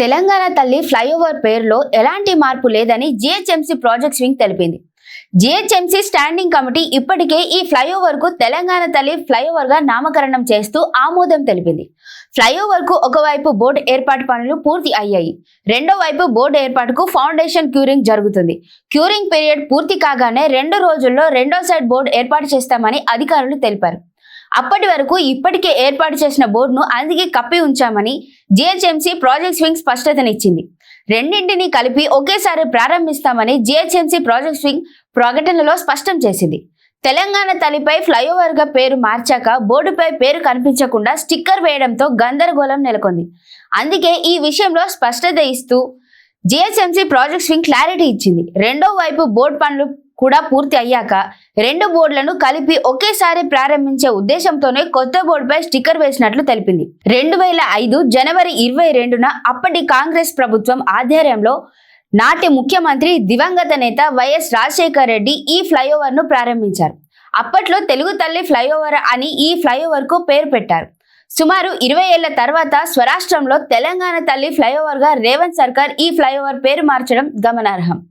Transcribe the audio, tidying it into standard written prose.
తెలంగాణ తల్లి ఫ్లైఓవర్ పేరులో ఎలాంటి మార్పు లేదని జీహెచ్ఎంసీ ప్రాజెక్ట్స్ వింగ్ తెలిపింది. జీహెచ్ఎంసీ స్టాండింగ్ కమిటీ ఇప్పటికే ఈ ఫ్లైఓవర్ కు తెలంగాణ తల్లి ఫ్లైఓవర్ గా నామకరణం చేస్తూ ఆమోదం తెలిపింది. ఫ్లైఓవర్ కు ఒకవైపు బోర్డు ఏర్పాటు పనులు పూర్తి అయ్యాయి. రెండో వైపు బోర్డు ఏర్పాటుకు ఫౌండేషన్ క్యూరింగ్ జరుగుతుంది. క్యూరింగ్ పీరియడ్ పూర్తి కాగానే 2 రోజుల్లో రెండో సైడ్ బోర్డు ఏర్పాటు చేస్తామని అధికారులు తెలిపారు. అప్పటి వరకు ఇప్పటికే ఏర్పాటు చేసిన బోర్డును అందుకే కప్పి ఉంచామని జీహెచ్ఎంసీ ప్రాజెక్ట్స్ వింగ్ స్పష్టతనిచ్చింది. రెండింటిని కలిపి ఒకేసారి ప్రారంభిస్తామని జీహెచ్ఎంసీ ప్రాజెక్ట్స్ వింగ్ ప్రకటనలో స్పష్టం చేసింది. తెలంగాణ తల్లిపై ఫ్లైఓవర్ గా పేరు మార్చాక బోర్డుపై పేరు కనిపించకుండా స్టిక్కర్ వేయడంతో గందరగోళం నెలకొంది. అందుకే ఈ విషయంలో స్పష్టత ఇస్తూ జీహెచ్ఎంసీ ప్రాజెక్ట్స్ వింగ్ క్లారిటీ ఇచ్చింది. రెండో వైపు బోర్డు పనులు కూడా పూర్తి అయ్యాక 2 బోర్డులను కలిపి ఒకేసారి ప్రారంభించే ఉద్దేశంతోనే కొత్త బోర్డుపై స్టిక్కర్ వేసినట్లు తెలిపింది. 2005 జనవరి 22న అప్పటి కాంగ్రెస్ ప్రభుత్వం ఆధ్వర్యంలో నాటి ముఖ్యమంత్రి దివంగత నేత వైఎస్ రాజశేఖర్ రెడ్డి ఈ ఫ్లైఓవర్ ను ప్రారంభించారు. అప్పట్లో తెలుగు తల్లి ఫ్లైఓవర్ అని ఈ ఫ్లైఓవర్ కు పేరు పెట్టారు. సుమారు 20 ఏళ్ల తర్వాత స్వరాష్ట్రంలో తెలంగాణ తల్లి ఫ్లైఓవర్ గా రేవంత్ సర్కార్ ఈ ఫ్లైఓవర్ పేరు మార్చడం గమనార్హం.